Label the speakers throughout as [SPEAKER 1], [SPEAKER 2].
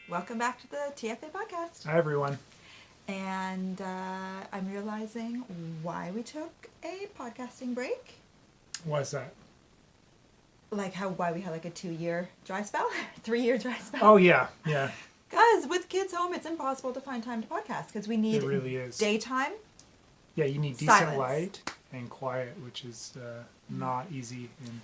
[SPEAKER 1] Welcome back to the TFA podcast.
[SPEAKER 2] Hi, everyone.
[SPEAKER 1] And I'm realizing why we took a podcasting break.
[SPEAKER 2] What's that?
[SPEAKER 1] Like why we had like a 2-year dry spell, 3-year dry spell.
[SPEAKER 2] Oh, yeah.
[SPEAKER 1] Guys, with kids home, it's impossible to find time to podcast because we need
[SPEAKER 2] It really is.
[SPEAKER 1] daytime.
[SPEAKER 2] Yeah, you need decent
[SPEAKER 1] Silence.
[SPEAKER 2] light and quiet, which is not easy in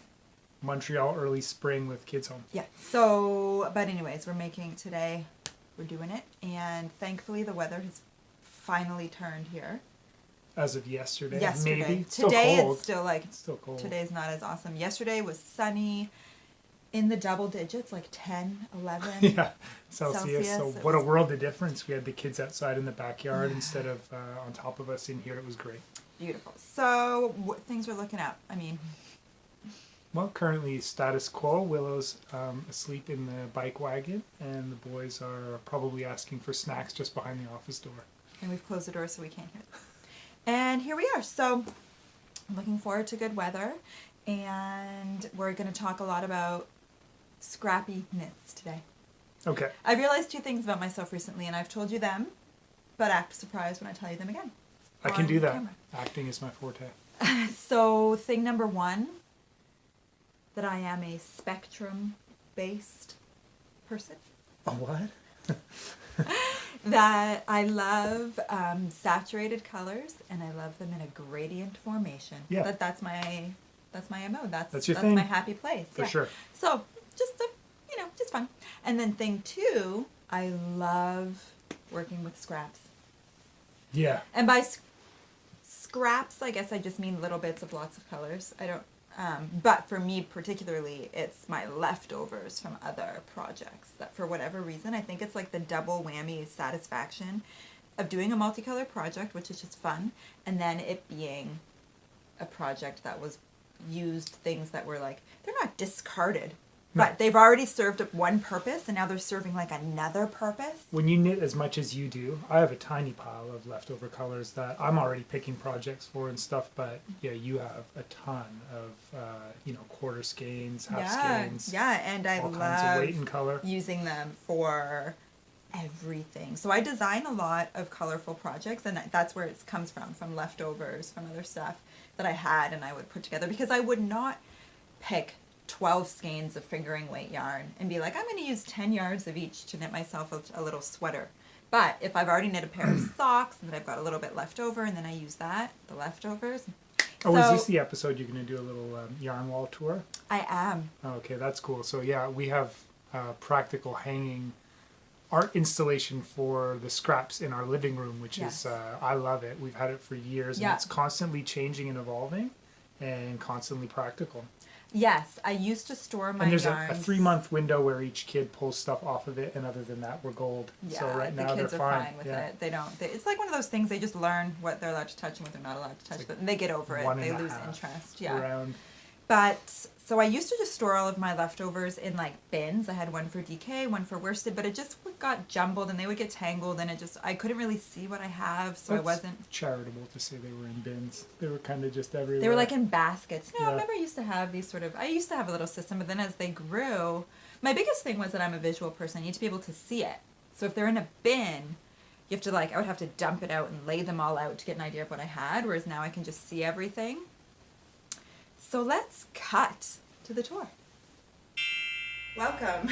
[SPEAKER 2] Montreal early spring with kids home.
[SPEAKER 1] Yeah. So, but anyways, we're doing it. And thankfully the weather has finally turned here.
[SPEAKER 2] As of yesterday.
[SPEAKER 1] Yesterday.
[SPEAKER 2] Maybe. It's
[SPEAKER 1] Today
[SPEAKER 2] still cold.
[SPEAKER 1] it's still
[SPEAKER 2] cold.
[SPEAKER 1] Today's not as awesome. Yesterday was sunny in the double digits, like 10, 11
[SPEAKER 2] Yeah, Celsius. So
[SPEAKER 1] It
[SPEAKER 2] what a
[SPEAKER 1] was-
[SPEAKER 2] world of difference. We had the kids outside in the backyard instead of on top of us in here. It was great.
[SPEAKER 1] Beautiful. So things are looking up. I mean,
[SPEAKER 2] Well, currently status quo. Willow's asleep in the bike wagon, and the boys are probably asking for snacks just behind the office door.
[SPEAKER 1] and we've closed the door so we can't hear them. And here we are. So I'm looking forward to good weather. And we're going to talk a lot about scrappy knits today.
[SPEAKER 2] Okay.
[SPEAKER 1] I realized 2 things about myself recently, and I've told you them, but act surprised when I tell you them again.
[SPEAKER 2] I can
[SPEAKER 1] on
[SPEAKER 2] do that.
[SPEAKER 1] camera.
[SPEAKER 2] Acting is my forte.
[SPEAKER 1] So thing number 1, that I am a spectrum-based person.
[SPEAKER 2] A what?
[SPEAKER 1] That I love saturated colors, and I love them in a gradient formation.
[SPEAKER 2] Yeah.
[SPEAKER 1] That's my MO.
[SPEAKER 2] That's your thing.
[SPEAKER 1] my happy place.
[SPEAKER 2] For sure.
[SPEAKER 1] So just just fun. And then thing 2, I love working with scraps.
[SPEAKER 2] Yeah.
[SPEAKER 1] And by scraps, I guess I just mean little bits of lots of colors. I don't. But for me particularly, it's my leftovers from other projects that for whatever reason, I think it's like the double whammy satisfaction of doing a multicolor project, which is just fun, and then it being a project that was used things that were like, they're not discarded,
[SPEAKER 2] No.
[SPEAKER 1] but they've already served up one purpose, and now they're serving like another purpose.
[SPEAKER 2] When you knit as much as you do, I have a tiny pile of leftover colors that I'm already picking projects for and stuff, but yeah, you have a ton of, quarter skeins, half skeins,
[SPEAKER 1] Yeah, and I
[SPEAKER 2] all kinds of weight
[SPEAKER 1] love
[SPEAKER 2] and color.
[SPEAKER 1] using them for everything. So I design a lot of colorful projects, and that's where it comes from leftovers, from other stuff that I had and I would put together, because I would not pick 12 skeins of fingering weight yarn and be like, I'm going to use 10 yards of each to knit myself a little sweater. But if I've already knit a pair of socks and then I've got a little bit left over, and then I use the leftovers.
[SPEAKER 2] Oh, is
[SPEAKER 1] So-
[SPEAKER 2] this the episode you're going to do a little yarn wall tour?
[SPEAKER 1] I am.
[SPEAKER 2] Oh, okay, that's cool. So yeah, we have practical hanging art installation for the scraps in our living room, which
[SPEAKER 1] Yes.
[SPEAKER 2] is, I love it. We've had it for years,
[SPEAKER 1] Yeah.
[SPEAKER 2] and it's constantly changing and evolving and constantly practical.
[SPEAKER 1] Yes, I used to store my
[SPEAKER 2] And there's a
[SPEAKER 1] yarns.
[SPEAKER 2] 3-month window where each kid pulls stuff off of it, and other than that, we're gold.
[SPEAKER 1] Yeah,
[SPEAKER 2] So right now
[SPEAKER 1] the kids
[SPEAKER 2] they're
[SPEAKER 1] are fine with
[SPEAKER 2] yeah.
[SPEAKER 1] it. They don't. It's like one of those things. They just learn what they're allowed to touch and what they're not allowed to touch,
[SPEAKER 2] like
[SPEAKER 1] but they get over it.
[SPEAKER 2] one
[SPEAKER 1] They
[SPEAKER 2] and a
[SPEAKER 1] lose
[SPEAKER 2] half
[SPEAKER 1] interest. Yeah.
[SPEAKER 2] Around.
[SPEAKER 1] But so I used to just store all of my leftovers in like bins. I had one for DK, one for worsted, but it just got jumbled and they would get tangled, and I couldn't really see what I have, so I
[SPEAKER 2] That's
[SPEAKER 1] wasn't.
[SPEAKER 2] charitable to say they were in bins. They were kind of just everywhere.
[SPEAKER 1] They were like in baskets. No, I
[SPEAKER 2] Yeah.
[SPEAKER 1] remember I used to have these I used to have a little system, but then as they grew, my biggest thing was that I'm a visual person. I need to be able to see it. So if they're in a bin, you have to I would have to dump it out and lay them all out to get an idea of what I had, whereas now I can just see everything. So let's cut to the tour. Welcome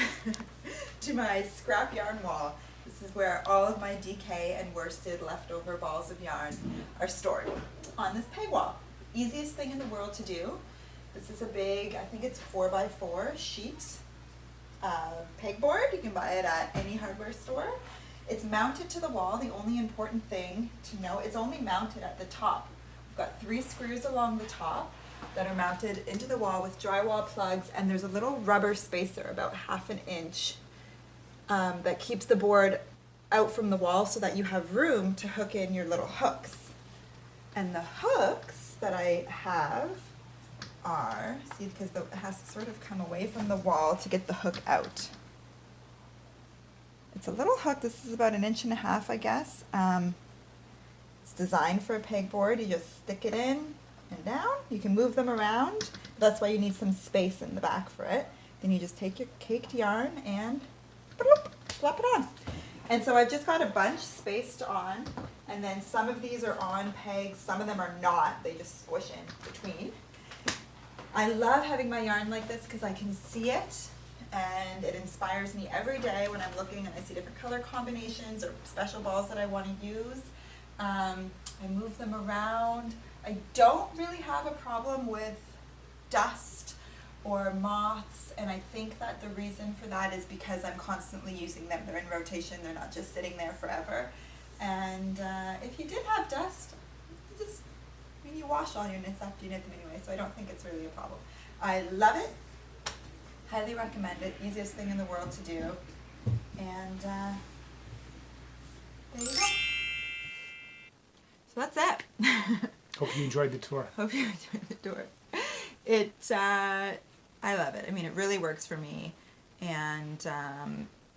[SPEAKER 1] to my scrap yarn wall. This is where all of my DK and worsted leftover balls of yarn are stored on this peg wall. Easiest thing in the world to do. This is a big, I think it's 4x4 sheet of pegboard. You can buy it at any hardware store. It's mounted to the wall. The only important thing to know, it's only mounted at the top. We've got 3 screws along the top that are mounted into the wall with drywall plugs, and there's a little rubber spacer about 1/2 inch that keeps the board out from the wall so that you have room to hook in your little hooks. And the hooks that I have are, see, because it has to sort of come away from the wall to get the hook out. It's a little hook. This is about 1.5 inches, I guess. It's designed for a pegboard. You just stick it in and down. You can move them around. That's why you need some space in the back for it. Then you just take your caked yarn and bloop, schlep it on. And so I've just got a bunch spaced on, and then some of these are on pegs, some of them are not. They just squish in between. I love having my yarn like this because I can see it, and it inspires me every day when I'm looking and I see different color combinations or special balls that I want to use. I move them around. I don't really have a problem with dust or moths, and I think that the reason for that is because I'm constantly using them. They're in rotation, they're not just sitting there forever. And if you did have dust, you wash all your knits after you knit them anyway, so I don't think it's really a problem. I love it, highly recommend it, easiest thing in the world to do, and there you go. So that's it.
[SPEAKER 2] Hope you enjoyed the tour.
[SPEAKER 1] Hope you enjoyed the tour. I love it. I mean, it really works for me. And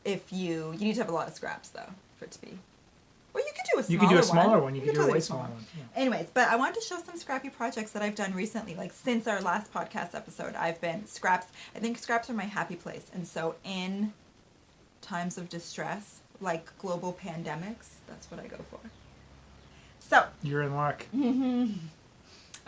[SPEAKER 1] if you need to have a lot of scraps though for it to be. Well, you could do a smaller one.
[SPEAKER 2] You could do a smaller one. You could do
[SPEAKER 1] totally
[SPEAKER 2] a way smaller one. Yeah.
[SPEAKER 1] Anyways, but I wanted to show some scrappy projects that I've done recently. Like since our last podcast episode, I've been scraps. I think scraps are my happy place. And so in times of distress, like global pandemics, that's what I go for. So
[SPEAKER 2] you're in luck.
[SPEAKER 1] I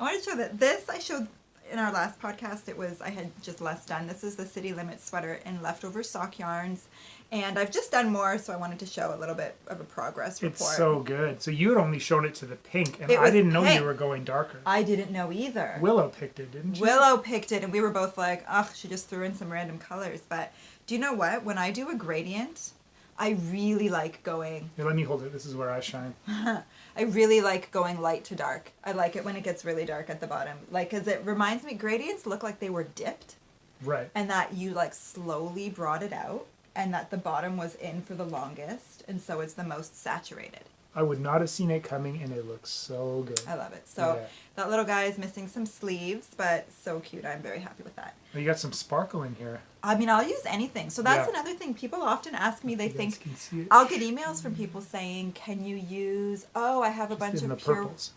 [SPEAKER 1] want to show that this I showed in our last podcast. I had just less done. This is the City Limits sweater in leftover sock yarns, and I've just done more, so I wanted to show a little bit of a progress report.
[SPEAKER 2] It's so good. So you had only shown it to the pink, and
[SPEAKER 1] It
[SPEAKER 2] I
[SPEAKER 1] was
[SPEAKER 2] didn't know
[SPEAKER 1] pink.
[SPEAKER 2] you were going darker.
[SPEAKER 1] I didn't know either.
[SPEAKER 2] Willow picked it, didn't you?
[SPEAKER 1] Willow picked it, and we were both like, ugh, she just threw in some random colors. But do you know what? When I do a gradient, I really like going...
[SPEAKER 2] Here, let me hold it. This is where I shine.
[SPEAKER 1] I really like going light to dark. I like it when it gets really dark at the bottom. Like, because it reminds me, gradients look like they were dipped.
[SPEAKER 2] Right.
[SPEAKER 1] And that you, like, slowly brought it out. And that the bottom was in for the longest. And so it's the most saturated.
[SPEAKER 2] I would not have seen it coming, and it looks so good.
[SPEAKER 1] I love it. So
[SPEAKER 2] Yeah.
[SPEAKER 1] that little guy is missing some sleeves, but so cute. I'm very happy with that.
[SPEAKER 2] Well, you got some sparkle in here.
[SPEAKER 1] I mean, I'll use anything. So that's
[SPEAKER 2] Yeah.
[SPEAKER 1] another thing. People often ask me, they
[SPEAKER 2] You guys
[SPEAKER 1] think,
[SPEAKER 2] can see it.
[SPEAKER 1] I'll get emails from people saying, can you use, I have a
[SPEAKER 2] Just
[SPEAKER 1] bunch
[SPEAKER 2] in
[SPEAKER 1] of
[SPEAKER 2] the
[SPEAKER 1] pure...
[SPEAKER 2] purples.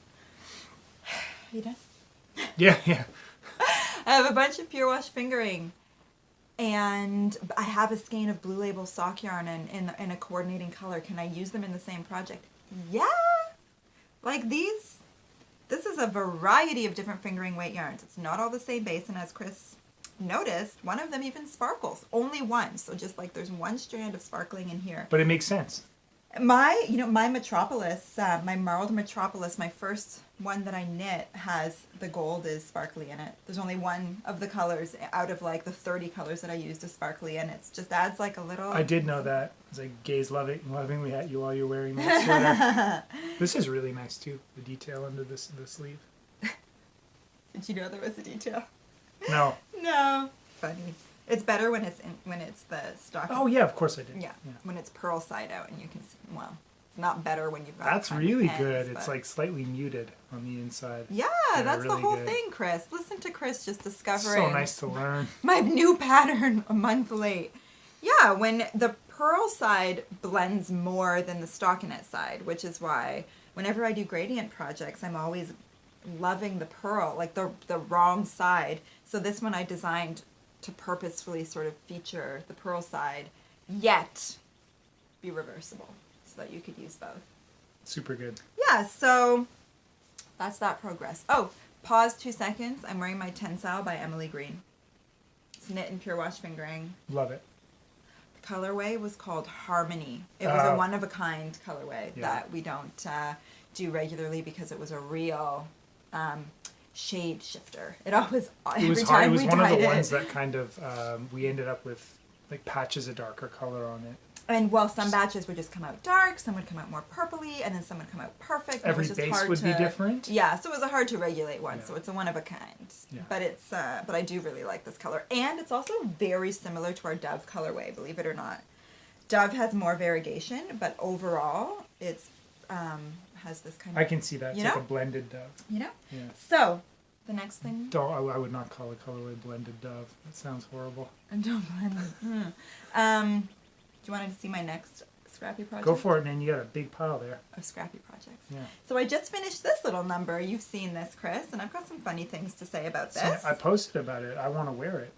[SPEAKER 1] You done?
[SPEAKER 2] Yeah, yeah.
[SPEAKER 1] I have a bunch of pure wash fingering, and I have a skein of Blue Label sock yarn in a coordinating color. Can I use them in the same project? Yeah! Like these, this is a variety of different fingering weight yarns. It's not all the same base, and as Chris noticed, one of them even sparkles. Only one, so just like there's one strand of sparkling in here.
[SPEAKER 2] But it makes sense.
[SPEAKER 1] My Metropolis, my marled Metropolis, my first one that I knit has the gold is sparkly in it. There's only one of the colors out of like the 30 colors that I used is sparkly, and it just adds like a little...
[SPEAKER 2] I did know that. It's like gaze lovingly at you while you're wearing that sweater. This is really nice too. The detail under the sleeve.
[SPEAKER 1] Did you know there was a detail?
[SPEAKER 2] No.
[SPEAKER 1] No. Funny. It's better when it's the stock.
[SPEAKER 2] Oh yeah, of course I did.
[SPEAKER 1] Yeah. When it's pearl side out and you can see, well, it's not better when you've got
[SPEAKER 2] That's
[SPEAKER 1] kind of
[SPEAKER 2] really
[SPEAKER 1] ends,
[SPEAKER 2] good.
[SPEAKER 1] but-
[SPEAKER 2] It's like slightly muted on the inside.
[SPEAKER 1] Yeah, that's
[SPEAKER 2] really
[SPEAKER 1] the whole
[SPEAKER 2] good.
[SPEAKER 1] thing, Chris. Listen to Chris just
[SPEAKER 2] It's
[SPEAKER 1] discovering
[SPEAKER 2] so nice to learn.
[SPEAKER 1] my new pattern a month late. Yeah, when the pearl side blends more than the stockinette side, which is why whenever I do gradient projects, I'm always loving the pearl, like the wrong side. So this one I designed to purposefully sort of feature the pearl side, yet be reversible, so that you could use both.
[SPEAKER 2] Super good.
[SPEAKER 1] Yeah, so that's that progress. Oh, pause 2 seconds. I'm wearing my Tensile by Emily Green. It's knit in pure wash fingering.
[SPEAKER 2] Love it.
[SPEAKER 1] The colorway was called Harmony. It was a one-of-a-kind colorway that we don't do regularly because it was a real shade shifter. It always,
[SPEAKER 2] It was
[SPEAKER 1] every
[SPEAKER 2] hard.
[SPEAKER 1] time
[SPEAKER 2] It was
[SPEAKER 1] we
[SPEAKER 2] one of
[SPEAKER 1] dyed
[SPEAKER 2] the
[SPEAKER 1] it.
[SPEAKER 2] ones that kind of we ended up with like patches of darker color on it.
[SPEAKER 1] And well, some batches would just come out dark, some would come out more purpley, and then some would come out perfect.
[SPEAKER 2] Every
[SPEAKER 1] it was just
[SPEAKER 2] base
[SPEAKER 1] hard
[SPEAKER 2] would
[SPEAKER 1] to,
[SPEAKER 2] be different?
[SPEAKER 1] Yeah, so it was a hard to regulate one.
[SPEAKER 2] Yeah.
[SPEAKER 1] So it's a one of a kind.
[SPEAKER 2] Yeah.
[SPEAKER 1] But it's but I do really like this color, and it's also very similar to our Dove colorway, believe it or not. Dove has more variegation, but overall, it's has this kind of.
[SPEAKER 2] I can see that. It's
[SPEAKER 1] You
[SPEAKER 2] like
[SPEAKER 1] know?
[SPEAKER 2] a blended dove.
[SPEAKER 1] You know.
[SPEAKER 2] Yeah.
[SPEAKER 1] So the next thing.
[SPEAKER 2] Don't. I would not call a colorway blended dove. That sounds horrible.
[SPEAKER 1] And don't blend it. Do you want to see my next scrappy project?
[SPEAKER 2] Go for it, man. You got a big pile there.
[SPEAKER 1] Of scrappy projects.
[SPEAKER 2] Yeah.
[SPEAKER 1] So I just finished this little number. You've seen this, Chris, and I've got some funny things to say about this.
[SPEAKER 2] I posted about it. I want to wear it.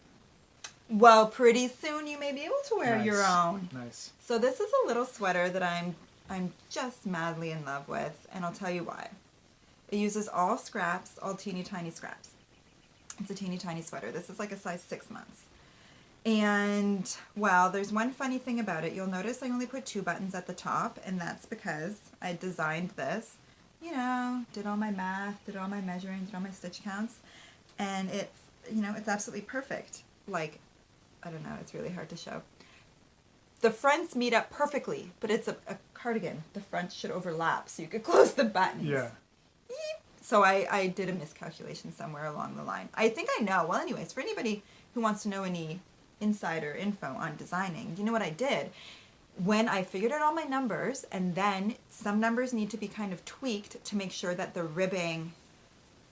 [SPEAKER 1] Well, pretty soon you may be able to wear your
[SPEAKER 2] Nice.
[SPEAKER 1] own.
[SPEAKER 2] Nice.
[SPEAKER 1] So this is a little sweater that I'm just madly in love with, and I'll tell you why. It uses all scraps, all teeny tiny scraps. It's a teeny tiny sweater. This is like a size 6 months. And, well, there's one funny thing about it. You'll notice I only put 2 buttons at the top, and that's because I designed this, did all my math, did all my measuring, did all my stitch counts, and it's absolutely perfect. Like, I don't know, it's really hard to show. The fronts meet up perfectly, but it's a cardigan. The fronts should overlap so you could close the buttons.
[SPEAKER 2] Yeah.
[SPEAKER 1] So I did a miscalculation somewhere along the line. I think I know. Well, anyways, for anybody who wants to know any insider info on designing, you know what I did? When I figured out all my numbers, and then some numbers need to be kind of tweaked to make sure that the ribbing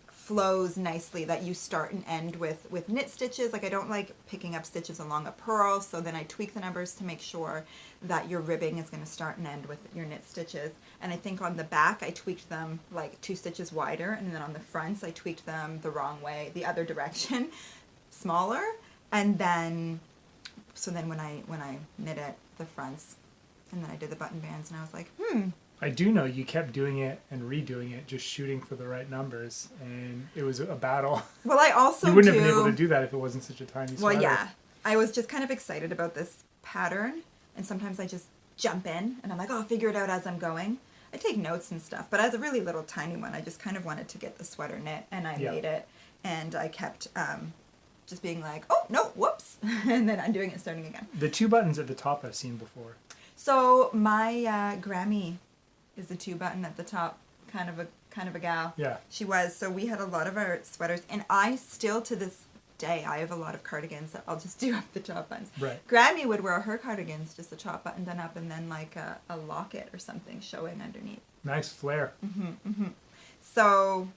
[SPEAKER 1] flows nicely, that you start and end with knit stitches. Like, I don't like picking up stitches along a purl, so then I tweak the numbers to make sure that your ribbing is going to start and end with your knit stitches. And I think on the back I tweaked them like 2 stitches wider, and then on the fronts I tweaked them the wrong way, the other direction, smaller. And then when I knit it, the fronts, and then I did the button bands, and I was like,
[SPEAKER 2] I do know you kept doing it and redoing it, just shooting for the right numbers, and it was a battle.
[SPEAKER 1] Well, I also
[SPEAKER 2] You wouldn't have been able to do that if it wasn't such a tiny sweater.
[SPEAKER 1] Well, yeah. I was just kind of excited about this pattern, and sometimes I just jump in, and I'm like, oh, I'll figure it out as I'm going. I take notes and stuff, but as a really little tiny one, I just kind of wanted to get the sweater knit, and I made it, and I kept just being like, oh, no, whoops, and then undoing it, starting again.
[SPEAKER 2] The 2 buttons at the top I've seen before.
[SPEAKER 1] So my Grammy is the 2 button at the top, kind of a gal.
[SPEAKER 2] Yeah.
[SPEAKER 1] She was. So we had a lot of our sweaters, and I still to this day I have a lot of cardigans that I'll just do up the top buttons.
[SPEAKER 2] Right.
[SPEAKER 1] Grammy would wear her cardigans just the top button done up, and then like a locket or something showing underneath.
[SPEAKER 2] Nice flare.
[SPEAKER 1] So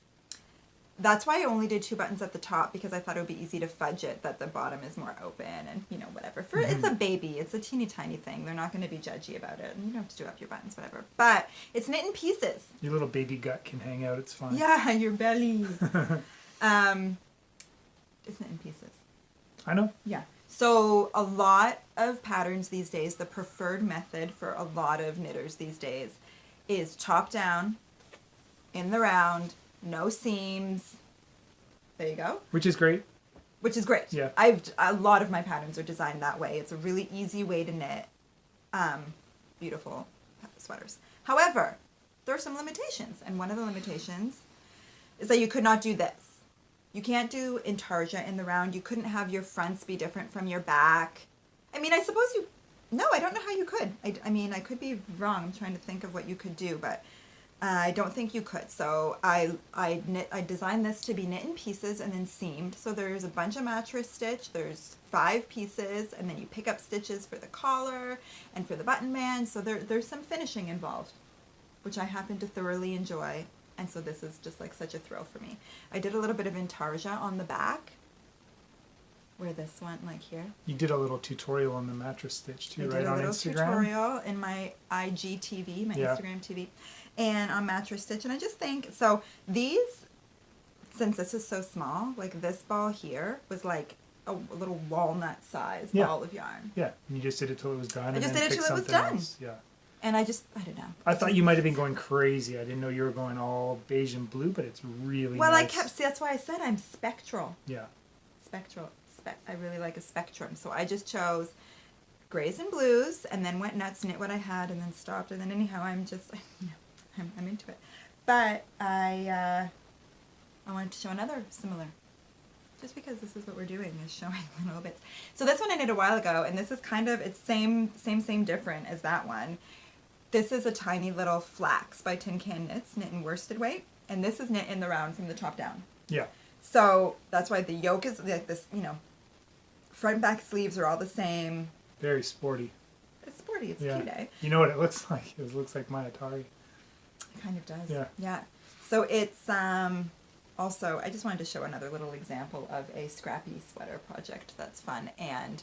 [SPEAKER 1] that's why I only did 2 buttons at the top, because I thought it would be easy to fudge it, that the bottom is more open, and whatever. It's a baby, it's a teeny tiny thing. They're not going to be judgy about it, and you don't have to do up your buttons, whatever. But it's knit in pieces.
[SPEAKER 2] Your little baby gut can hang out. It's fine.
[SPEAKER 1] Yeah, your belly. It's knit in pieces.
[SPEAKER 2] I know.
[SPEAKER 1] Yeah. So a lot of patterns these days, the preferred method for a lot of knitters these days is top down, in the round, no seams. There you go.
[SPEAKER 2] Which is great.
[SPEAKER 1] Which is great.
[SPEAKER 2] Yeah.
[SPEAKER 1] A lot of my patterns are designed that way. It's a really easy way to knit beautiful sweaters. However, there are some limitations, and one of the limitations is that you could not do this. You can't do intarsia in the round. You couldn't have your fronts be different from your back. I mean, I suppose no, I don't know how you could. I mean, I could be wrong. I'm trying to think of what you could do, but I don't think you could. So I designed this to be knit in pieces and then seamed. So there's a bunch of mattress stitch. There's 5 pieces, and then you pick up stitches for the collar and for the button band. So there's some finishing involved, which I happen to thoroughly enjoy. And so this is just like such a thrill for me. I did a little bit of intarsia on the back, where this went like here.
[SPEAKER 2] You did a little tutorial on the mattress stitch too, right, on Instagram?
[SPEAKER 1] I did a little tutorial in my IGTV, my Instagram TV, and on mattress stitch. And I just think, so these, since this is so small, like this ball here was like a little walnut size ball of yarn.
[SPEAKER 2] Yeah, and you just did it till it was done.
[SPEAKER 1] I just did it till it was done.
[SPEAKER 2] Else. Yeah.
[SPEAKER 1] And I don't know.
[SPEAKER 2] I thought you might have been going crazy. I didn't know you were going all beige and blue, but it's really nice.
[SPEAKER 1] See, that's why I said I'm spectral.
[SPEAKER 2] Yeah.
[SPEAKER 1] Spectral. I really like a spectrum. So I just chose grays and blues, and then went nuts, knit what I had, and then stopped. And then anyhow, I'm just, I'm into it. But I wanted to show another similar. Just because this is what we're doing, is showing little bits. So this one I knit a while ago, and this is kind of, it's same different as that one. This is a tiny little flax by Tin Can Knits, knit in worsted weight, and this is knit in the round from the top down.
[SPEAKER 2] Yeah.
[SPEAKER 1] So that's why the yoke is like this, front and back sleeves are all the same.
[SPEAKER 2] Very sporty.
[SPEAKER 1] It's sporty, it's cute, eh?
[SPEAKER 2] You know what it looks like? It looks like my Atari.
[SPEAKER 1] It kind of does.
[SPEAKER 2] Yeah.
[SPEAKER 1] Yeah. So it's, also, I just wanted to show another little example of a scrappy sweater project that's fun, and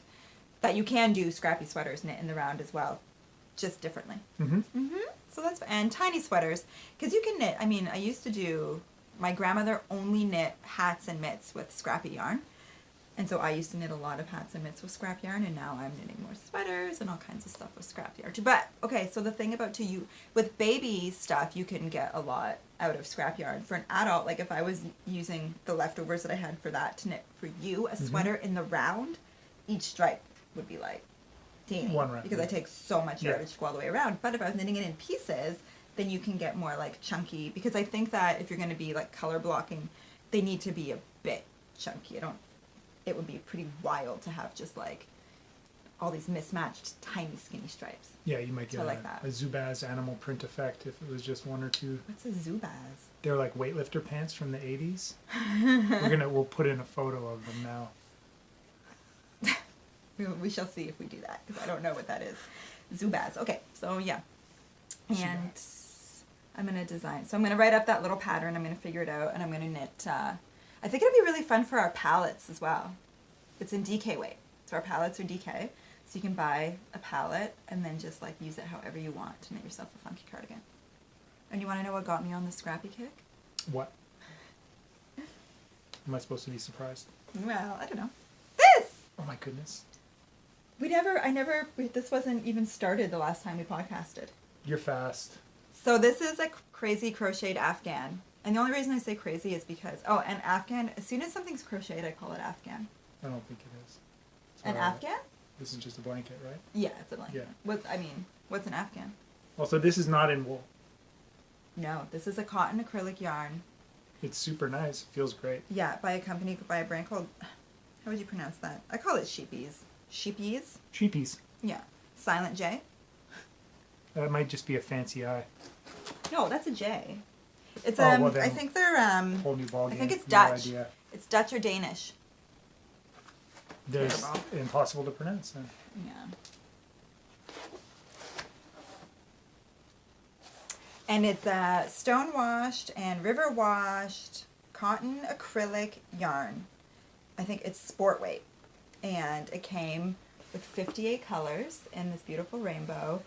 [SPEAKER 1] that you can do scrappy sweaters knit in the round as well, just differently. So that's, and tiny sweaters, because you can knit. I mean, I used to do, my grandmother only knit hats and mitts with scrappy yarn, And so I used to knit a lot of hats and mitts with scrap yarn, and now I'm knitting more sweaters and all kinds of stuff with scrap yarn too. But okay, so the thing about with baby stuff, you can get a lot out of scrap yarn. For an adult, like if I was using the leftovers that I had for that to knit for you a sweater in the round, each stripe would be like teeny,
[SPEAKER 2] one round,
[SPEAKER 1] because I take so much yardage to go all the way around. But if I was knitting it in pieces, then you can get more like chunky, because I think that if you're going to be like color blocking, they need to be a bit chunky. It would be pretty wild to have just like all these mismatched tiny skinny stripes.
[SPEAKER 2] Yeah, you might get
[SPEAKER 1] like
[SPEAKER 2] a Zubaz animal print effect if it was just one or two.
[SPEAKER 1] What's a Zubaz?
[SPEAKER 2] They're like weightlifter pants from the 80s. We'll put in a photo of them now.
[SPEAKER 1] We shall see if we do that, because I don't know what that is. Zubaz. Okay, so yeah. And I'm going to design. So I'm going to write up that little pattern. I'm going to figure it out, and I'm going to knit. I think it'll be really fun for our palettes as well. It's in DK weight. So our palettes are DK. So you can buy a palette and then just like use it however you want to knit yourself a funky cardigan. And you want to know what got me on the scrappy kick?
[SPEAKER 2] What? Am I supposed to be surprised?
[SPEAKER 1] Well, I don't know. This!
[SPEAKER 2] Oh my goodness.
[SPEAKER 1] This wasn't even started the last time we podcasted.
[SPEAKER 2] You're fast.
[SPEAKER 1] So this is a crazy crocheted Afghan. And the only reason I say crazy is because, and Afghan, as soon as something's crocheted, I call it Afghan.
[SPEAKER 2] I don't think it is.
[SPEAKER 1] An Afghan?
[SPEAKER 2] This is just a blanket, right?
[SPEAKER 1] Yeah, it's a blanket.
[SPEAKER 2] Yeah.
[SPEAKER 1] What's an Afghan?
[SPEAKER 2] Also, this is not in wool.
[SPEAKER 1] No, this is a cotton acrylic yarn.
[SPEAKER 2] It's super nice. Feels great.
[SPEAKER 1] Yeah, by a brand called, how would you pronounce that? I call it Sheepies. Sheepies?
[SPEAKER 2] Sheepies.
[SPEAKER 1] Yeah. Silent J?
[SPEAKER 2] That might just be a fancy eye.
[SPEAKER 1] No, that's a J. It's
[SPEAKER 2] well then,
[SPEAKER 1] I think they're
[SPEAKER 2] whole new ballgame.
[SPEAKER 1] I think it's
[SPEAKER 2] No
[SPEAKER 1] Dutch.
[SPEAKER 2] idea.
[SPEAKER 1] It's Dutch or Danish.
[SPEAKER 2] There's impossible to pronounce then.
[SPEAKER 1] Yeah. And it's stone washed and river washed cotton acrylic yarn. I think it's sport weight. And it came with 58 colors in this beautiful rainbow.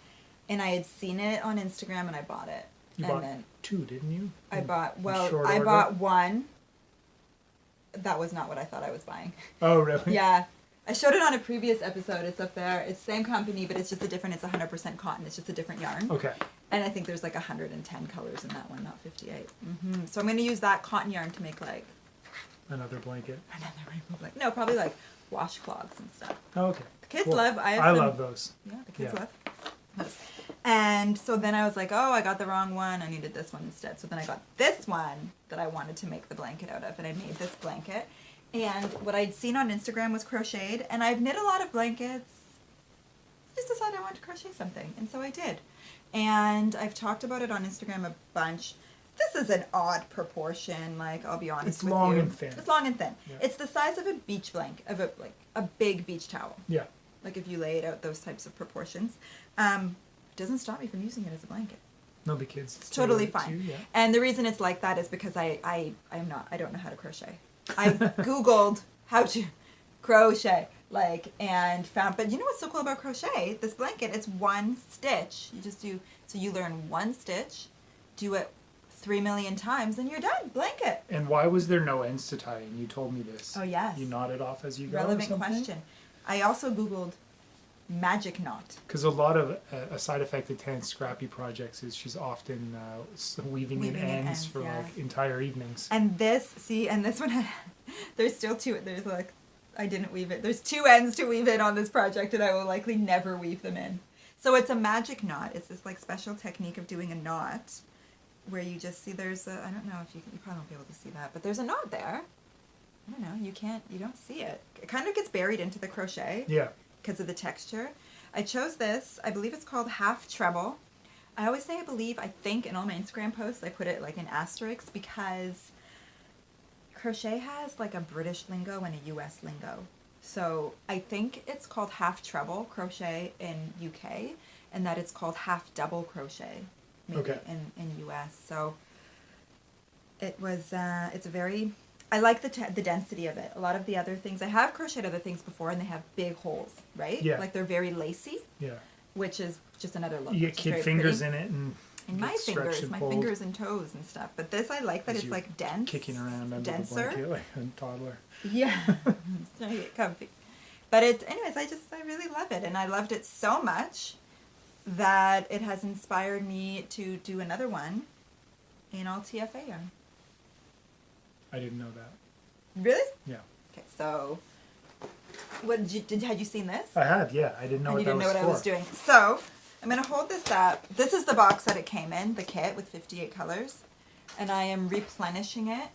[SPEAKER 1] And I had seen it on Instagram and I bought it.
[SPEAKER 2] You bought two, didn't you?
[SPEAKER 1] I bought one. That was not what I thought I was buying.
[SPEAKER 2] Oh, really?
[SPEAKER 1] Yeah. I showed it on a previous episode. It's up there. It's the same company, but it's just a different, it's 100% cotton. It's just a different yarn.
[SPEAKER 2] Okay.
[SPEAKER 1] And I think there's like 110 colors in that one, not 58. Mm-hmm. So I'm going to use that cotton yarn to make like...
[SPEAKER 2] Another blanket.
[SPEAKER 1] Another rainbow blanket. No, probably like washcloths and stuff.
[SPEAKER 2] Oh, okay.
[SPEAKER 1] The kids
[SPEAKER 2] cool.
[SPEAKER 1] love...
[SPEAKER 2] I love those.
[SPEAKER 1] Yeah, the kids love those. And so then I was like, oh, I got the wrong one. I needed this one instead. So then I got this one that I wanted to make the blanket out of. And I made this blanket. And what I'd seen on Instagram was crocheted. And I've knit a lot of blankets. I just decided I wanted to crochet something. And so I did. And I've talked about it on Instagram a bunch. This is an odd proportion, like, I'll be honest with you.
[SPEAKER 2] It's long and thin.
[SPEAKER 1] It's long and thin.
[SPEAKER 2] Yeah.
[SPEAKER 1] It's the size of a beach blanket, a big beach towel.
[SPEAKER 2] Yeah.
[SPEAKER 1] Like if you lay it out those types of proportions. It doesn't stop me from using it as a blanket.
[SPEAKER 2] No, the kids.
[SPEAKER 1] It's totally fine.
[SPEAKER 2] Too, yeah.
[SPEAKER 1] And the reason it's like that is because I don't know how to crochet. I Googled how to crochet, and found, but you know what's so cool about crochet? This blanket, it's one stitch. You just do, so you learn one stitch, do it 3 million times, and you're done. Blanket.
[SPEAKER 2] And why was there no ends to tie? And you told me this.
[SPEAKER 1] Oh, yes.
[SPEAKER 2] You nodded off as you go.
[SPEAKER 1] Relevant question. I also Googled magic knot.
[SPEAKER 2] Because a lot of a side effect of Tanis scrappy projects is she's often weaving in ends for like entire evenings.
[SPEAKER 1] And this one, there's still two. There's like, I didn't weave it. There's 2 ends to weave in on this project, and I will likely never weave them in. So it's a magic knot. It's this like special technique of doing a knot, where you just see there's a, I don't know if you probably won't be able to see that, but there's a knot there. I don't know. You don't see it. It kind of gets buried into the crochet.
[SPEAKER 2] Yeah.
[SPEAKER 1] Because of the texture. I chose this. I believe it's called half treble. I always say I think in all my Instagram posts I put it like in asterisks because crochet has like a British lingo and a US lingo. So I think it's called half treble crochet in UK and that it's called half double crochet maybe in US. So it was, it's a very... I like the density of it. A lot of the other things, I have crocheted other things before and they have big holes, right?
[SPEAKER 2] Yeah.
[SPEAKER 1] Like they're very lacy.
[SPEAKER 2] Yeah.
[SPEAKER 1] Which is just another look.
[SPEAKER 2] You get kid fingers in it and
[SPEAKER 1] in my
[SPEAKER 2] Get stretched
[SPEAKER 1] fingers,
[SPEAKER 2] and
[SPEAKER 1] my
[SPEAKER 2] pulled.
[SPEAKER 1] fingers and toes and stuff. But this, I like that
[SPEAKER 2] As
[SPEAKER 1] it's
[SPEAKER 2] you're
[SPEAKER 1] like dense,
[SPEAKER 2] kicking around under
[SPEAKER 1] denser.
[SPEAKER 2] the blanket like a toddler.
[SPEAKER 1] Yeah, I'm trying to get comfy. But anyways, I really love it, and I loved it so much that it has inspired me to do another one in all TFA yarn.
[SPEAKER 2] I didn't know that.
[SPEAKER 1] Really?
[SPEAKER 2] Yeah.
[SPEAKER 1] Okay, so what had you seen this?
[SPEAKER 2] I had, yeah. I didn't know
[SPEAKER 1] And
[SPEAKER 2] what
[SPEAKER 1] you
[SPEAKER 2] that
[SPEAKER 1] didn't know
[SPEAKER 2] was
[SPEAKER 1] what
[SPEAKER 2] for.
[SPEAKER 1] I was doing. So I'm gonna hold this up. This is the box that it came in, the kit with 58 colors, and I am replenishing it.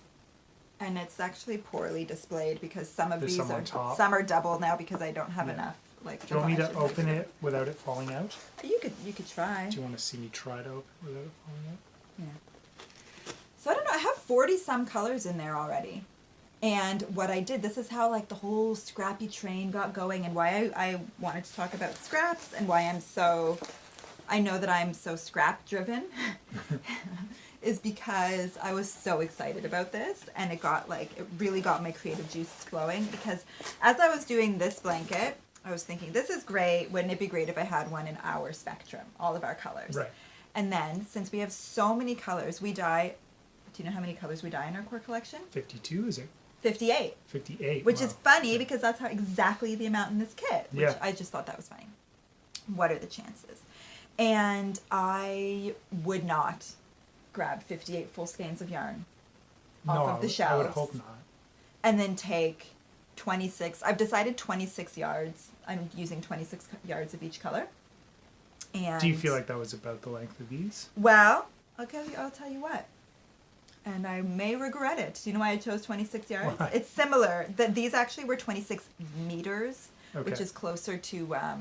[SPEAKER 1] And it's actually poorly displayed because some of
[SPEAKER 2] There's
[SPEAKER 1] these
[SPEAKER 2] some on
[SPEAKER 1] are
[SPEAKER 2] top.
[SPEAKER 1] some are double now because I don't have
[SPEAKER 2] Yeah.
[SPEAKER 1] enough. Like,
[SPEAKER 2] Do you want me to open it without it falling out?
[SPEAKER 1] You could try.
[SPEAKER 2] Do you want to see me try to open it without it falling out?
[SPEAKER 1] Yeah. So I don't know. I have 40 some colors in there already. And what I did, this is how like the whole scrappy train got going, and why I wanted to talk about scraps, and why I know that I'm so scrap driven, is because I was so excited about this, and it really got my creative juices flowing, because as I was doing this blanket, I was thinking, this is great. Wouldn't it be great if I had one in our spectrum, all of our colors?
[SPEAKER 2] Right.
[SPEAKER 1] And then, since we have so many colors, do you know how many colors we dye in our core collection?
[SPEAKER 2] 52, is it?
[SPEAKER 1] 58.
[SPEAKER 2] 58.
[SPEAKER 1] Which
[SPEAKER 2] wow.
[SPEAKER 1] is funny because that's exactly the amount in this kit. Which
[SPEAKER 2] Yeah.
[SPEAKER 1] I just thought that was funny. What are the chances? And I would not grab 58 full skeins of yarn off of the shelves.
[SPEAKER 2] I would hope not.
[SPEAKER 1] And then take 26. I've decided 26 yards. I'm using 26 yards of each color. And
[SPEAKER 2] Do you feel like that was about the length of these?
[SPEAKER 1] well, okay, I'll tell you what. And I may regret it. Do you know why I chose 26 yards?
[SPEAKER 2] Why?
[SPEAKER 1] It's similar. These actually were 26 meters, which
[SPEAKER 2] Okay.
[SPEAKER 1] is closer to, I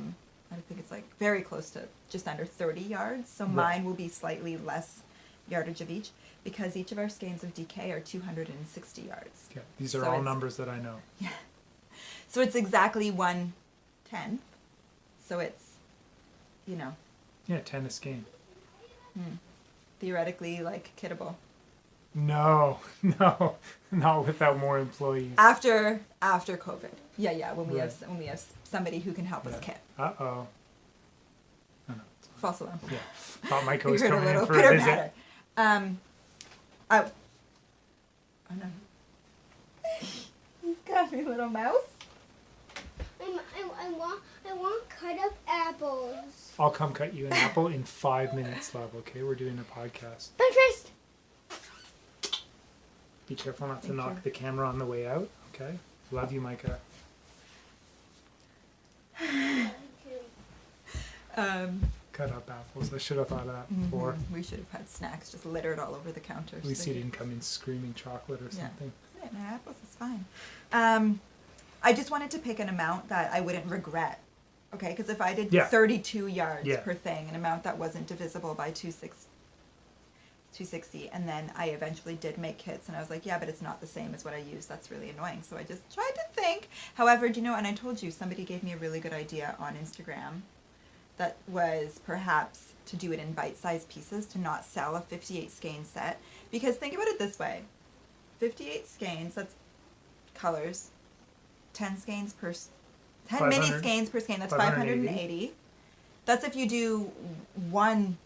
[SPEAKER 1] think it's like very close to just under 30 yards. So
[SPEAKER 2] Right.
[SPEAKER 1] mine will be slightly less yardage of each, because each of our skeins of DK are 260 yards.
[SPEAKER 2] Okay. These are
[SPEAKER 1] So
[SPEAKER 2] all
[SPEAKER 1] it's-
[SPEAKER 2] numbers that I know.
[SPEAKER 1] Yeah. So it's exactly 1/10. So it's,
[SPEAKER 2] Yeah, 10 a skein.
[SPEAKER 1] theoretically like kittable.
[SPEAKER 2] No, no, not without more employees.
[SPEAKER 1] After COVID. Yeah, when we
[SPEAKER 2] Right.
[SPEAKER 1] have somebody who can help us kit.
[SPEAKER 2] Uh-oh. Oh, no.
[SPEAKER 1] False alarm.
[SPEAKER 2] Yeah. Thought Micah
[SPEAKER 1] We
[SPEAKER 2] was
[SPEAKER 1] heard a
[SPEAKER 2] coming in
[SPEAKER 1] little
[SPEAKER 2] for a
[SPEAKER 1] pitter
[SPEAKER 2] visit.
[SPEAKER 1] patter. Oh no. He's got me, little mouse.
[SPEAKER 3] I want cut up apples.
[SPEAKER 2] I'll come cut you an apple in 5 minutes, love, okay? We're doing a podcast.
[SPEAKER 3] But first,
[SPEAKER 2] Be careful not to
[SPEAKER 1] Thank
[SPEAKER 2] knock
[SPEAKER 1] you.
[SPEAKER 2] the camera on the way out, okay? Love you, Micah. Cut up apples. I should have thought of that before.
[SPEAKER 1] We should have had snacks just littered all over the counter.
[SPEAKER 2] At least you didn't come in screaming chocolate or something.
[SPEAKER 1] Yeah, no, apples is fine. I just wanted to pick an amount that I wouldn't regret. Okay, because if I did
[SPEAKER 2] Yeah.
[SPEAKER 1] 32 yards
[SPEAKER 2] Yeah.
[SPEAKER 1] per thing, an amount that wasn't divisible by 260, and then I eventually did make kits, and I was like, yeah, but it's not the same as what I use. That's really annoying. So I just tried to think. However, do you know, and I told you, somebody gave me a really good idea on Instagram that was perhaps to do it in bite-sized pieces, to not sell a 58 skein set. Because think about it this way. 58 skeins, that's colors, 10 skeins per 10 mini
[SPEAKER 2] 500
[SPEAKER 1] skeins per skein, that's
[SPEAKER 2] 580.
[SPEAKER 1] 580. That's if you do one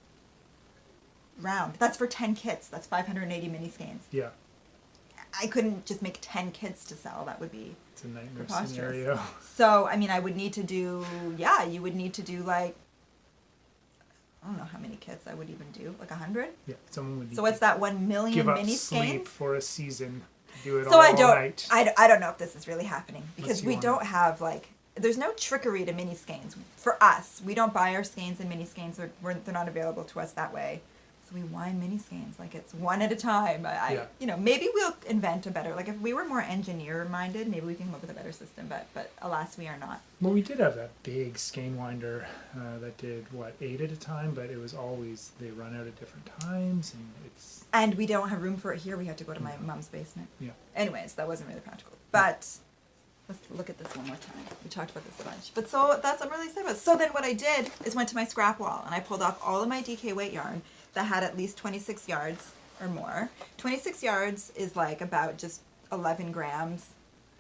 [SPEAKER 1] round. That's for 10 kits. That's 580 mini skeins.
[SPEAKER 2] Yeah,
[SPEAKER 1] I couldn't just make 10 kits to sell. That would be
[SPEAKER 2] it's a nightmare
[SPEAKER 1] preposterous.
[SPEAKER 2] scenario.
[SPEAKER 1] So, I mean, I would need to do, you would need to do like, I don't know how many kits I would even do, like 100?
[SPEAKER 2] Yeah, someone would need
[SPEAKER 1] So what's
[SPEAKER 2] to
[SPEAKER 1] that, 1 million
[SPEAKER 2] give up
[SPEAKER 1] mini
[SPEAKER 2] sleep
[SPEAKER 1] skeins?
[SPEAKER 2] for a season to do it
[SPEAKER 1] So
[SPEAKER 2] all
[SPEAKER 1] I don't,
[SPEAKER 2] night.
[SPEAKER 1] I don't know if this is really happening, because
[SPEAKER 2] you
[SPEAKER 1] we
[SPEAKER 2] wanna-
[SPEAKER 1] don't have like, there's no trickery to mini skeins. For us, we don't buy our skeins in mini skeins, they're not available to us that way. So we wind mini skeins, like it's one at a time.
[SPEAKER 2] Yeah.
[SPEAKER 1] Maybe we'll invent a better, like if we were more engineer minded, maybe we can come up with a better system, but alas, we are not.
[SPEAKER 2] Well, we did have that big skein winder that did, 8 at a time, but it was always, they run out at different times, and it's,
[SPEAKER 1] And we don't have room for it here, we had to go to my mom's basement.
[SPEAKER 2] yeah.
[SPEAKER 1] Anyways, that wasn't really practical. But let's look at this one more time. We talked about this a bunch. But so I'm really excited about. So then what I did is went to my scrap wall and I pulled off all of my DK weight yarn that had at least 26 yards or more. 26 yards is like about just 11 grams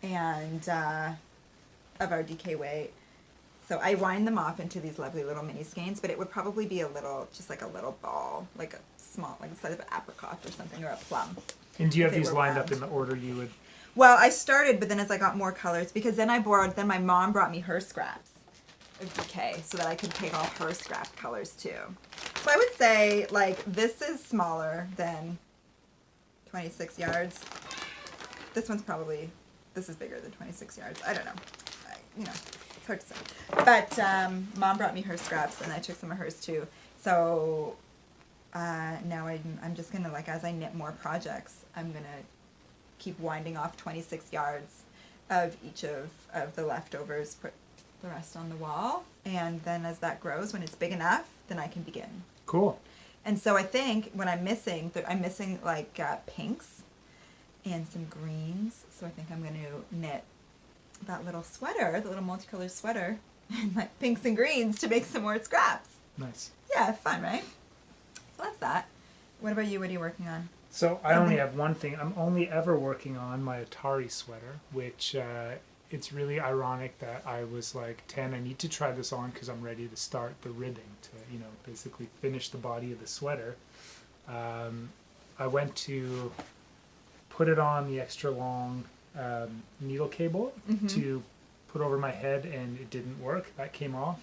[SPEAKER 1] and of our DK weight. So I wind them off into these lovely little mini skeins, but it would probably be just like a little ball, like a small, like the size of an apricot or something, or a plum.
[SPEAKER 2] And do you have
[SPEAKER 1] If they
[SPEAKER 2] these
[SPEAKER 1] were
[SPEAKER 2] lined
[SPEAKER 1] round.
[SPEAKER 2] up in the order you would?
[SPEAKER 1] Well, I started, but then as I got more colors, because then then my mom brought me her scraps of DK so that I could take all her scrap colors too. So I would say, like, this is smaller than 26 yards. This is bigger than 26 yards. I don't know. It's hard to say. But Mom brought me her scraps, and I took some of hers too. So now I'm just going to, like, as I knit more projects, I'm going to keep winding off 26 yards of each of the leftovers, put the rest on the wall, and then as that grows, when it's big enough, then I can begin.
[SPEAKER 2] Cool.
[SPEAKER 1] And so I think what I'm missing like pinks and some greens. So I think I'm going to knit that little sweater, the little multicolored sweater, in like pinks and greens to make some more scraps.
[SPEAKER 2] Nice.
[SPEAKER 1] Yeah, fun, right? So that's that. What about you? What are you working on?
[SPEAKER 2] So I only have one thing. I'm only ever working on my Atari sweater, which it's really ironic that I was like 10. I need to try this on because I'm ready to start the ribbing to, basically finish the body of the sweater. I went to put it on the extra long needle cable to put over my head, and it didn't work. That came off.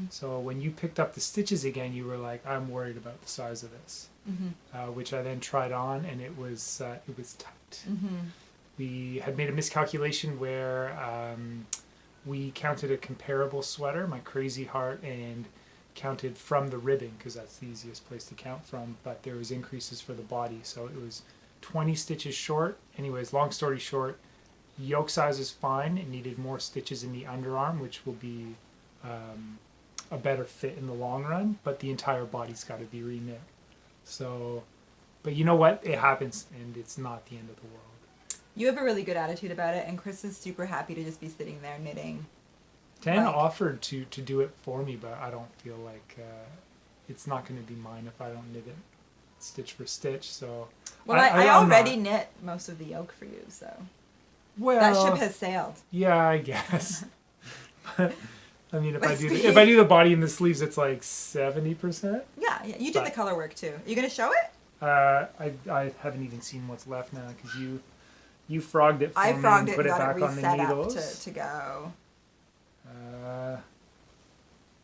[SPEAKER 2] So when you picked up the stitches again, you were like, I'm worried about the size of this. Which I then tried on, and it was tight. We had made a miscalculation where we counted a comparable sweater, my Crazy Heart, and counted from the ribbing because that's the easiest place to count from, but there was increases for the body, so it was 20 stitches short. Anyways, long story short, yoke size is fine. It needed more stitches in the underarm, which will be a better fit in the long run, but the entire body's got to be reknit. So, but you know what? It happens, and it's not the end of the world.
[SPEAKER 1] You have a really good attitude about it, and Chris is super happy to just be sitting there knitting.
[SPEAKER 2] Tan offered to do it for me, but I don't feel like it's not going to be mine if I don't knit it stitch for stitch. So,
[SPEAKER 1] well, I already knit most of the yoke for you, so that ship has sailed.
[SPEAKER 2] Yeah, I guess. But, I mean, if I do the body and the sleeves, it's like 70%.
[SPEAKER 1] Yeah, you did the color work too. Are you gonna show it?
[SPEAKER 2] I haven't even seen what's left now because you frogged it for me and put it back on the needles.
[SPEAKER 1] Up to go.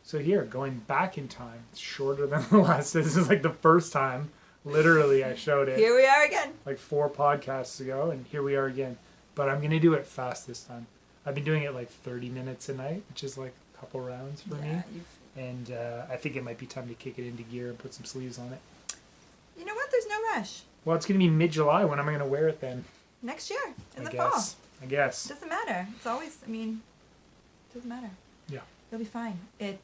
[SPEAKER 2] So here, going back in time, it's shorter than the last. This is like the first time, literally, I showed it.
[SPEAKER 1] Here we are again. Like
[SPEAKER 2] 4 podcasts ago, and here we are again. But I'm gonna do it fast this time. I've been doing it like 30 minutes a night, which is like a couple rounds for me. And I think it might be time to kick it into gear and put some sleeves on it.
[SPEAKER 1] You know what? There's no rush.
[SPEAKER 2] Well, it's gonna be mid-July. When am I gonna wear it then?
[SPEAKER 1] Next year, in the
[SPEAKER 2] fall. I guess.
[SPEAKER 1] It doesn't matter. It's always, it doesn't matter.
[SPEAKER 2] Yeah.
[SPEAKER 1] You'll be fine. And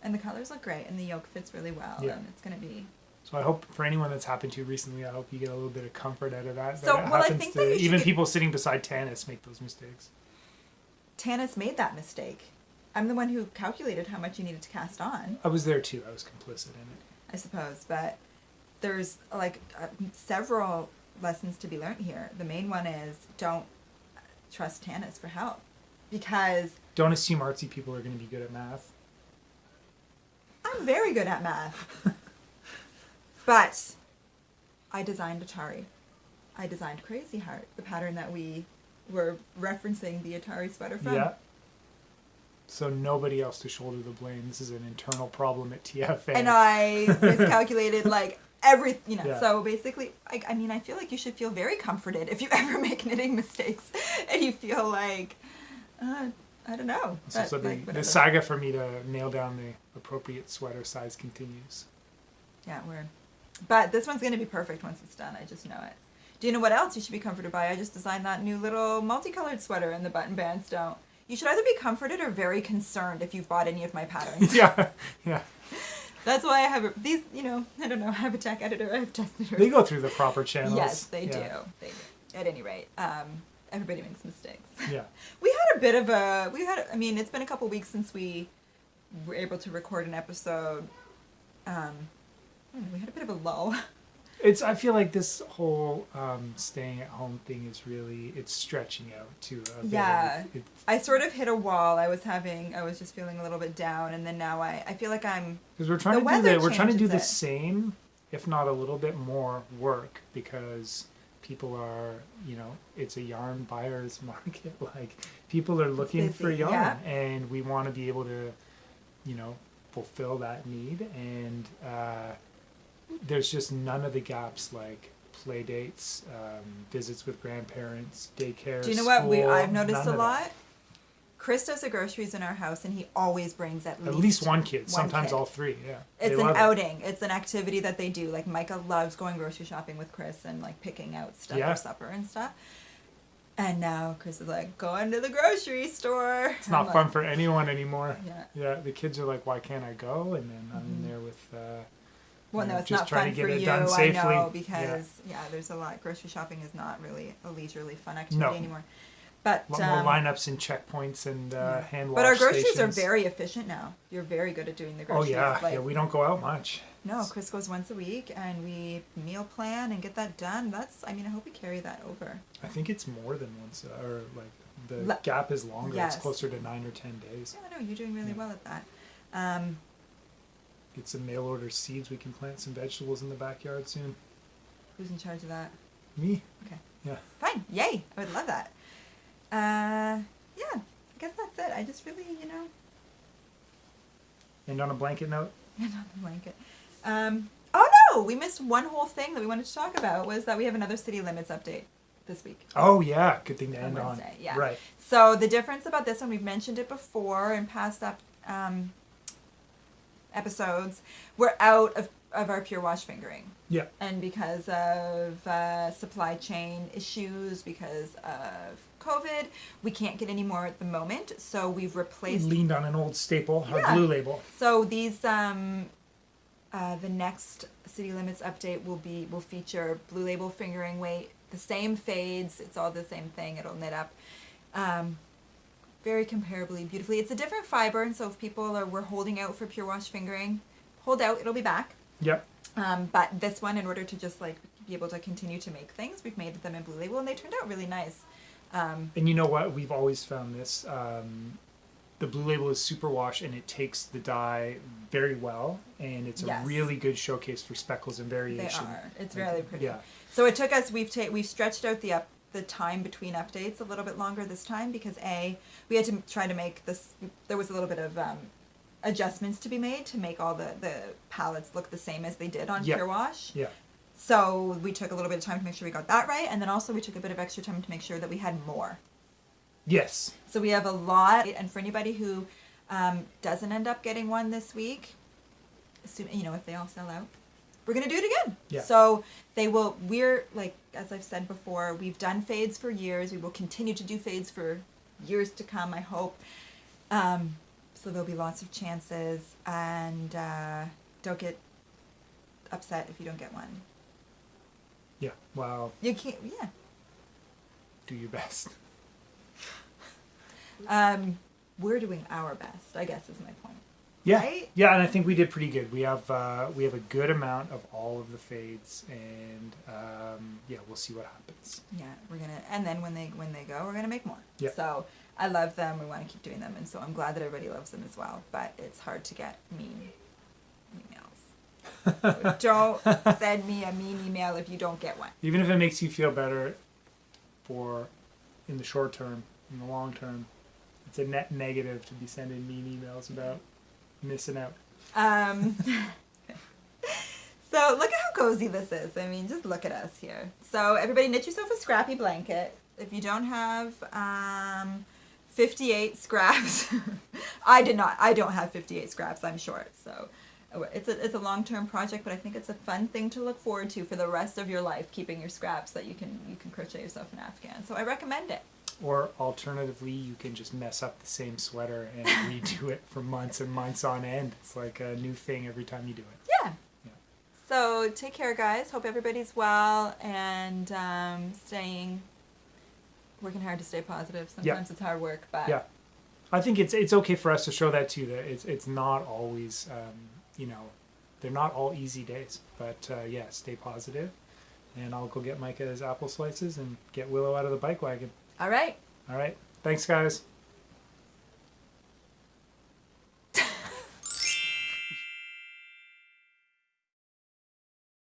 [SPEAKER 1] the colors look great, and the yoke fits really well, and it's going to be...
[SPEAKER 2] So I hope, for anyone that's happened to recently, I hope you get a little bit of comfort out of that.
[SPEAKER 1] So,
[SPEAKER 2] I think that even people sitting beside Tanis make those mistakes.
[SPEAKER 1] Tanis made that mistake. I'm the one who calculated how much you needed to cast on.
[SPEAKER 2] I was there too. I was complicit in it.
[SPEAKER 1] I suppose, but there's several lessons to be learned here. The main one is don't trust Tanis for help, because
[SPEAKER 2] don't assume artsy people are going to be good at math.
[SPEAKER 1] I'm very good at math. But I designed Atari. I designed Crazy Heart, the pattern that we were referencing the Atari sweater from.
[SPEAKER 2] Yeah. So nobody else to shoulder the blame. This is an internal problem at TFA.
[SPEAKER 1] And I miscalculated So basically, I feel like you should feel very comforted if you ever make knitting mistakes and you feel like, I don't know.
[SPEAKER 2] So the saga for me to nail down the appropriate sweater size continues.
[SPEAKER 1] Yeah, weird. But this one's going to be perfect once it's done. I just know it. Do you know what else you should be comforted by? I just designed that new little multicolored sweater and the button bands don't. You should either be comforted or very concerned if you've bought any of my patterns.
[SPEAKER 2] Yeah.
[SPEAKER 1] That's why I have these, I don't know, I have a tech editor, I have test editors.
[SPEAKER 2] They go through the proper channels.
[SPEAKER 1] Yes, they do. They do. At any rate, everybody makes mistakes.
[SPEAKER 2] Yeah.
[SPEAKER 1] We had a bit of it's been a couple weeks since we were able to record an episode. We had a bit of a lull.
[SPEAKER 2] I feel like this whole staying at home thing is really, it's stretching out to a
[SPEAKER 1] Yeah.
[SPEAKER 2] very,
[SPEAKER 1] I sort of hit a wall. I was just feeling a little bit down, and then now I feel like I'm.
[SPEAKER 2] because we're trying
[SPEAKER 1] The
[SPEAKER 2] to
[SPEAKER 1] weather
[SPEAKER 2] we're trying to do
[SPEAKER 1] changes
[SPEAKER 2] the
[SPEAKER 1] it.
[SPEAKER 2] same, if not a little bit more work, because people are, it's a yarn buyer's market. Like, people are looking for
[SPEAKER 1] busy,
[SPEAKER 2] yarn,
[SPEAKER 1] yeah.
[SPEAKER 2] and we want to be able to, fulfill that need. And there's just none of the gaps, like play dates, visits with grandparents, daycare.
[SPEAKER 1] Do you know what I've noticed
[SPEAKER 2] none
[SPEAKER 1] a
[SPEAKER 2] of
[SPEAKER 1] lot?
[SPEAKER 2] that.
[SPEAKER 1] Chris does the groceries in our house, and he always brings at
[SPEAKER 2] At least one kid,
[SPEAKER 1] one
[SPEAKER 2] sometimes
[SPEAKER 1] kid.
[SPEAKER 2] all three. Yeah,
[SPEAKER 1] It's
[SPEAKER 2] They
[SPEAKER 1] an
[SPEAKER 2] love it.
[SPEAKER 1] outing. It's an activity that they do. Like Micah loves going grocery shopping with Chris and like picking out stuff
[SPEAKER 2] Yeah.
[SPEAKER 1] for supper and stuff. And now Chris is like, going to the grocery store.
[SPEAKER 2] It's not fun for anyone anymore.
[SPEAKER 1] Yeah.
[SPEAKER 2] Yeah, the kids are like, "Why can't I go?" And then I'm in there with.
[SPEAKER 1] Well, no, it's
[SPEAKER 2] just
[SPEAKER 1] not
[SPEAKER 2] trying
[SPEAKER 1] fun
[SPEAKER 2] to
[SPEAKER 1] for
[SPEAKER 2] get it
[SPEAKER 1] you.
[SPEAKER 2] done
[SPEAKER 1] I
[SPEAKER 2] safely.
[SPEAKER 1] know because there's a lot. Grocery shopping is not really a leisurely fun activity
[SPEAKER 2] No.
[SPEAKER 1] anymore. But
[SPEAKER 2] A lot more lineups and checkpoints and hand wash
[SPEAKER 1] but our groceries
[SPEAKER 2] stations.
[SPEAKER 1] are very efficient now. You're very good at doing the
[SPEAKER 2] Oh
[SPEAKER 1] groceries.
[SPEAKER 2] yeah,
[SPEAKER 1] Like,
[SPEAKER 2] yeah. We don't go out much.
[SPEAKER 1] no, Chris goes once a week, and we meal plan and get that done. I hope we carry that over.
[SPEAKER 2] I think it's more than once, or like the
[SPEAKER 1] Le-
[SPEAKER 2] gap is longer.
[SPEAKER 1] Yes.
[SPEAKER 2] It's closer to 9 or 10 days.
[SPEAKER 1] Yeah, no, you're doing really
[SPEAKER 2] Yeah.
[SPEAKER 1] well at that.
[SPEAKER 2] Get some mail order seeds. We can plant some vegetables in the backyard soon.
[SPEAKER 1] Who's in charge of that?
[SPEAKER 2] Me?
[SPEAKER 1] Okay.
[SPEAKER 2] Yeah.
[SPEAKER 1] Fine. Yay. I would love that. Yeah, I guess that's it. I just really,
[SPEAKER 2] And on a blanket note,
[SPEAKER 1] and on the blanket. Oh no, we missed one whole thing that we wanted to talk about was that we have another city limits update this week.
[SPEAKER 2] oh yeah, good thing to
[SPEAKER 1] On
[SPEAKER 2] end on.
[SPEAKER 1] Wednesday, yeah.
[SPEAKER 2] Right.
[SPEAKER 1] So the difference about this one, we've mentioned it before in past episodes, we're out of our pure wash fingering.
[SPEAKER 2] Yeah.
[SPEAKER 1] And because of supply chain issues, because of COVID, we can't get any more at the moment. So we've replaced.
[SPEAKER 2] Leaned on an old staple, our
[SPEAKER 1] Yeah.
[SPEAKER 2] blue label.
[SPEAKER 1] So these, the next city limits update will feature blue label fingering weight, the same fades. It's all the same thing. It'll knit up. Very comparably beautifully. It's a different fiber, and so if we're holding out for pure wash fingering, hold out. It'll be back.
[SPEAKER 2] Yep.
[SPEAKER 1] But this one, in order to just like be able to continue to make things, we've made them in blue label, and they turned out really nice.
[SPEAKER 2] And you know what? We've always found this. The blue label is super wash, and it takes the dye very well, and it's
[SPEAKER 1] Yes.
[SPEAKER 2] a really good showcase for speckles and
[SPEAKER 1] They
[SPEAKER 2] variation.
[SPEAKER 1] are. It's
[SPEAKER 2] Like,
[SPEAKER 1] really pretty.
[SPEAKER 2] Yeah.
[SPEAKER 1] So it took us. We've stretched out the time between updates a little bit longer this time because we had to try to make this. There was a little bit of adjustments to be made to make all the palettes look the same as they did on
[SPEAKER 2] Yeah.
[SPEAKER 1] Pure Wash.
[SPEAKER 2] Yeah.
[SPEAKER 1] So we took a little bit of time to make sure we got that right, and then also we took a bit of extra time to make sure that we had more.
[SPEAKER 2] Yes.
[SPEAKER 1] So we have a lot, and for anybody who doesn't end up getting one this week, assuming, if they all sell out, we're gonna do it again.
[SPEAKER 2] Yeah.
[SPEAKER 1] So we're like, as I've said before, we've done fades for years. We will continue to do fades for years to come, I hope. So there'll be lots of chances, and don't get upset if you don't get one.
[SPEAKER 2] Yeah. Well,
[SPEAKER 1] You can't, yeah.
[SPEAKER 2] do your best.
[SPEAKER 1] We're doing our best, I guess is my point.
[SPEAKER 2] Yeah.
[SPEAKER 1] Right?
[SPEAKER 2] Yeah, and I think we did pretty good. We have a good amount of all of the fades, and we'll see what happens.
[SPEAKER 1] Yeah, and then when they go, we're gonna make more.
[SPEAKER 2] Yeah.
[SPEAKER 1] So I love them. We want to keep doing them, and so I'm glad that everybody loves them as well. But it's hard to get mean emails. So don't send me a mean email if you don't get one.
[SPEAKER 2] Even if it makes you feel better in the short term, in the long term, it's a net negative to be sending mean emails about missing out.
[SPEAKER 1] So look at how cozy this is. I mean, just look at us here. So everybody knit yourself a scrappy blanket. If you don't have 58 scraps, I don't have 58 scraps, I'm short. So it's a long-term project, but I think it's a fun thing to look forward to for the rest of your life, keeping your scraps that you can crochet yourself an Afghan. So I recommend it.
[SPEAKER 2] Or alternatively, you can just mess up the same sweater and redo it for months and months on end. It's like a new thing every time you do it.
[SPEAKER 1] Yeah. So take care, guys. Hope everybody's well and working hard to stay positive. Sometimes it's hard work, but
[SPEAKER 2] Yeah. I think it's okay for us to show that too. That it's not always they're not all easy days. But yeah, stay positive, and I'll go get Micah his apple slices and get Willow out of the bike wagon.
[SPEAKER 1] All right.
[SPEAKER 2] All right. Thanks, guys.